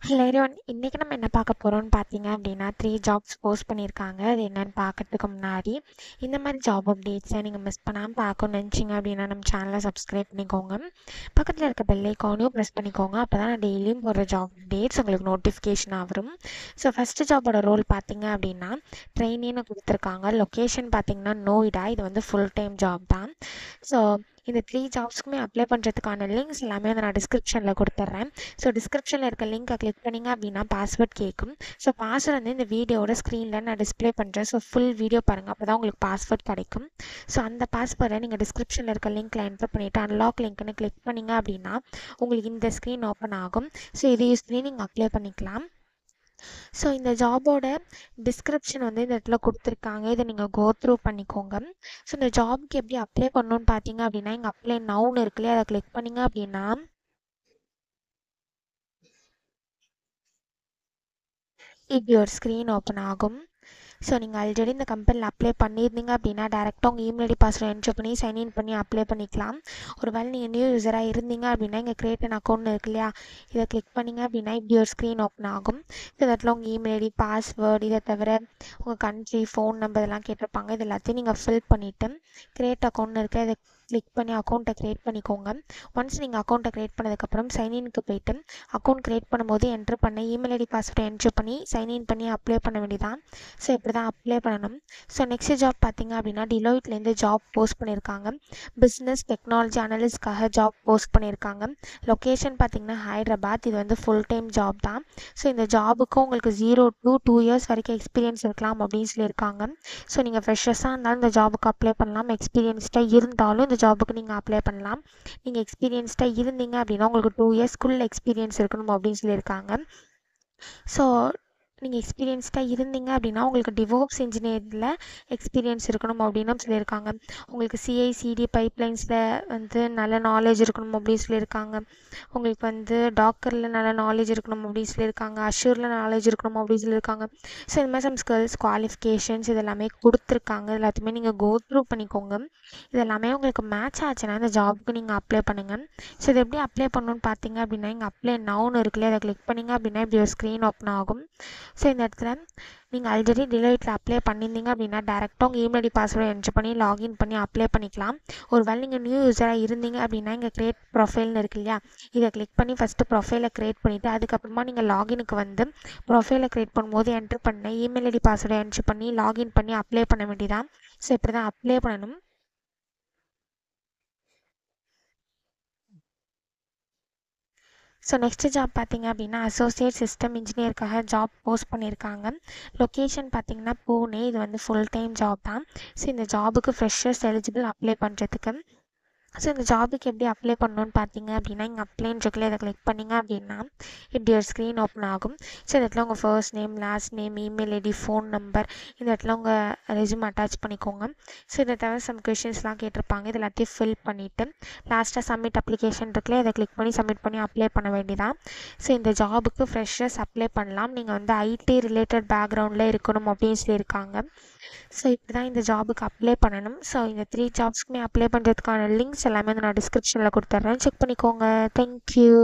Hello everyone. இன்னைக்கு நம்ம என்ன பார்க்க போறோம்னு பார்த்தீங்க அப்படின்னா 3 ஜாப்ஸ் போஸ்ட் பண்ணியிருக்காங்க. அது என்னன்னு பார்க்கறதுக்கு முன்னாடி இந்த மாதிரி ஜாப் அப்டேட்ஸை நீங்கள் மிஸ் பண்ணாமல் பார்க்கணும்னு நினச்சிங்க அப்படின்னா நம்ம சேனலை சப்ஸ்கிரைப் பண்ணிக்கோங்க. பக்கத்தில் இருக்க பெல் ஐக்கானையும் ப்ரெஸ் பண்ணிக்கோங்க. அப்போ தான் நான் டெய்லியும் போடுற ஜாப் அப்டேட்ஸ் உங்களுக்கு நோட்டிஃபிகேஷனாக வரும். ஸோ ஃபஸ்ட்டு ஜாபோட ரோல் பார்த்தீங்க அப்படின்னா ட்ரெயினின்னு கொடுத்துருக்காங்க. லொக்கேஷன் பார்த்தீங்கன்னா நோய்டா. இது வந்து ஃபுல் டைம் ஜாப் தான். ஸோ இந்த 3 ஜாப்ஸ்க்குமே அப்ளை பண்ணுறதுக்கான லிங்க்ஸ் எல்லாமே வந்து நான் டிஸ்கிரிப்ஷனில் கொடுத்துட்றேன். ஸோ டிஸ்கிரிப்ஷனில் இருக்க லிங்க்கை கிளிக் பண்ணிங்க அப்படின்னா பாஸ்வேர்ட் கேட்கும். ஸோ பாஸ்வேர்ட் வந்து இந்த வீடியோட ஸ்க்ரீனில் நான் டிஸ்பிளே பண்ணுறேன். ஸோ ஃபுல் வீடியோ பாருங்கள், அப்போ தான் உங்களுக்கு பாஸ்வேர்ட் கிடைக்கும். ஸோ அந்த பாஸ்வேர்டை நீங்கள் டிஸ்கிரிப்ஷனில் இருக்க லிங்க்கில் என்டர் பண்ணிவிட்டு அன்லாக் லிங்க்னு கிளிக் பண்ணிங்க அப்படின்னா உங்களுக்கு இந்த ஸ்க்ரீன் ஓப்பன் ஆகும். ஸோ இதை யூஸ் பண்ணி நீங்கள் அப்ளை பண்ணிக்கலாம். ஸோ இந்த ஜாபோட டிஸ்கிரிப்ஷன் வந்து இந்த இடத்துல கொடுத்துருக்காங்க. இதை நீங்கள் கோ த்ரூ பண்ணிக்கோங்க. ஸோ இந்த ஜாப்க்கு எப்படி அப்ளை பண்ணணும்னு பார்த்தீங்க அப்படின்னா இங்கே அப்ளை நவுன்னு இருக்குல்லையே, அதை கிளிக் பண்ணிங்க அப்படின்னா இப்படி ஒரு ஸ்க்ரீன் ஓப்பன் ஆகும். ஸோ நீங்கள் ஆல்ரெடி இந்த கம்பெனியில் அப்ளை பண்ணியிருந்தீங்க அப்படின்னா டேரெக்டாக உங்கள் இமெயில் ஐடி பாஸ்வேர்டு என்ட்ரு பண்ணி சைன்இன் பண்ணி அப்ளை பண்ணிக்கலாம். ஒரு வேளை நீங்கள் நியூ யூஸராக இருந்தீங்க அப்படின்னா இங்கே கிரியேட் அன் அக்கௌண்ட் இருக்கு இல்லையா, இதை கிளிக் பண்ணிங்க அப்படின்னா இப்படி ஒரு ஸ்க்ரீன் ஓப்பன் ஆகும். இந்த இடத்துல உங்கள் இமெயில் ஐடி பாஸ்வேர்டு இதை தவிர உங்கள் கண்ட்ரி ஃபோன் நம்பர் இதெல்லாம் கேட்டிருப்பாங்க. இது எல்லாத்தையும் நீங்கள் ஃபில் பண்ணிவிட்டு கிரியேட் அக்கௌண்ட் இருக்க இதை கிளிக் பண்ணி அக்கௌண்ட்டை க்ரியேட் பண்ணிக்கோங்க. ஒன்ஸ் நீங்கள் அக்கௌண்ட்டை க்ரியேட் பண்ணதுக்கப்புறம் சைன்இனுக்கு போய்ட்டு அக்கௌண்ட் க்ரியேட் பண்ணும்போது என்ட்ரு பண்ண இமெயில் ஐடி பாஸ்வேர்டை என்ட்ரு பண்ணி சைன்இன் பண்ணி அப்ளை பண்ண வேண்டியதான். ஸோ இப்படி தான் அப்ளை பண்ணணும். ஸோ நெக்ஸ்ட் ஜாப் பார்த்தீங்க அப்படின்னா டிலோயிட்லேருந்து ஜாப் போஸ்ட் பண்ணியிருக்காங்க. பிஸ்னஸ் டெக்னாலஜி அனலிஸ்ட்காக ஜாப் போஸ்ட் பண்ணியிருக்காங்க. லொக்கேஷன் பார்த்தீங்கன்னா ஹைதராபாத். இது வந்து ஃபுல் டைம் ஜாப் தான். ஸோ இந்த ஜாபுக்கு உங்களுக்கு 0 to 2 years வரைக்கும் எக்ஸ்பீரியன்ஸ் இருக்கலாம் அப்படின்னு சொல்லியிருக்காங்க. ஸோ நீங்கள் ஃப்ரெஷர்ஸாக இருந்தாலும் இந்த ஜாபுக்கு அப்ளை பண்ணலாம். எக்ஸ்பீரியன்ஸ்டாக இருந்தாலும் இந்த ஜாபுக்கு நீங்கள் அப்ளை பண்ணலாம். நீங்கள் எக்ஸ்பீரியன்ஸ்டாக இருந்தீங்க அப்படின்னா உங்களுக்கு 2 years ஸ்கூல் எக்ஸ்பீரியன்ஸ் இருக்கணும் அப்படின்னு சொல்லியிருக்காங்க. ஸோ நீங்கள் எக்ஸ்பீரியன்ஸ்டாக இருந்தீங்க அப்படின்னா உங்களுக்கு டிவோப்ஸ் இன்ஜினியரில் எக்ஸ்பீரியன்ஸ் இருக்கணும் அப்படின்னு சொல்லியிருக்காங்க. உங்களுக்கு சிஐசிடி பைப்லைன்ஸில் வந்து நல்ல நாலேஜ் இருக்கணும் அப்படின்னு சொல்லியிருக்காங்க. உங்களுக்கு வந்து டாக்கரில் நல்ல நாலேஜ் இருக்கணும் அப்படின்னு சொல்லியிருக்காங்க. அஷூரில் நாலேஜ் இருக்கணும் அப்படின்னு சொல்லியிருக்காங்க. ஸோ இந்த மாதிரி சம் ஸ்கில்ஸ் குவாலிஃபிகேஷன்ஸ் இதெல்லாமே கொடுத்துருக்காங்க. எல்லாத்தையுமே நீங்கள் கோ த்ரூ பண்ணிக்கோங்க. இதெல்லாமே உங்களுக்கு மேட்ச் ஆச்சுன்னா இந்த ஜாபுக்கு நீங்கள் அப்ளை பண்ணுங்கள். ஸோ இது எப்படி அப்ளை பண்ணணும்னு பார்த்தீங்க அப்படின்னா இங்கே அப்ளை நவுன்னு இருக்குல்லையே, அதை கிளிக் பண்ணிங்க அப்படின்னா இப்படி ஒரு ஸ்க்ரீன் ஓப்பன் ஆகும். ஸோ இந்த இடத்துல நீங்கள் ஆல்ரெடி டிலோயிட்டில் அப்ளை பண்ணியிருந்தீங்க அப்படின்னா டேரெக்டாக உங்கள் இமெயில் ஐடி பாஸ்வேர்டு என்ட்ரு பண்ணி லாகின் பண்ணி அப்ளை பண்ணிக்கலாம். ஒரு வேளை நீங்கள் நியூ யூஸராக இருந்தீங்க அப்படின்னா இங்கே க்ரியேட் ப்ரொஃபைல்னு இருக்கு இல்லையா, இதை கிளிக் பண்ணி ஃபஸ்ட்டு ப்ரொஃபைலை க்ரியேட் பண்ணிவிட்டு அதுக்கப்புறமா நீங்கள் லாகினுக்கு வந்து ப்ரொஃபைலை க்ரியேட் பண்ணும்போது என்ட்ரு பண்ண இமெயில் ஐடி பாஸ்வேர்டை என்ட்ரு பண்ணி லாகின் பண்ணி அப்ளை பண்ண வேண்டியதான். ஸோ இப்படி தான் அப்ளை பண்ணணும். ஸோ நெக்ஸ்ட் ஜாப் பார்த்தீங்க அப்படின்னா அசோசியேட் சிஸ்டம் இன்ஜினியருக்காக ஜாப் போஸ்ட் பண்ணியிருக்காங்க. லொக்கேஷன் பார்த்தீங்கன்னா பூனே. இது வந்து ஃபுல் டைம் ஜாப் தான். ஸோ இந்த ஜாபுக்கு ஃப்ரெஷர்ஸ் எலிஜிபிள் அப்ளை பண்ணுறதுக்கு. ஸோ இந்த ஜாபுக்கு எப்படி அப்ளை பண்ணணும்னு பார்த்தீங்க அப்படின்னா இங்கே அப்ளைன்னு இருக்குல்ல, இதை கிளிக் பண்ணிங்க அப்படின்னா இப்படி ஒரு ஸ்க்ரீன் ஓப்பன் ஆகும். ஸோ இந்த இடத்துல உங்கள் first name last name email ID phone number இந்த இடத்துல உங்கள் ரெஸ்யூம் அட்டாச் பண்ணிக்கோங்க. ஸோ இதை தவிர சம் கொஷின்ஸ்லாம் கேட்டிருப்பாங்க. இது எல்லாத்தையும் ஃபில் பண்ணிவிட்டு லாஸ்ட்டாக சப்மிட் அப்ளிகேஷன் இருக்குல்ல, இதை கிளிக் பண்ணி சப்மிட் பண்ணி அப்ளை பண்ண வேண்டியதான். ஸோ இந்த ஜாபுக்கு ஃப்ரெஷர்ஸ் அப்ளை பண்ணலாம். நீங்கள் வந்து ஐடி ரிலேட்டட் பேக்ரவுண்டில் இருக்கணும் அப்படின்னு சொல்லியிருக்காங்க. ஸோ இப்படி தான் இந்த ஜாபுக்கு அப்ளை பண்ணணும். ஸோ இந்த 3 ஜாப்ஸ்க்குமே அப்ளை பண்ணுறதுக்கான லிங்க்ஸ் எல்லாமே வந்து நான் டிஸ்கிரிப்ஷனில் கொடுத்துட்றேன். செக் பண்ணிக்கோங்க. தேங்க்யூ.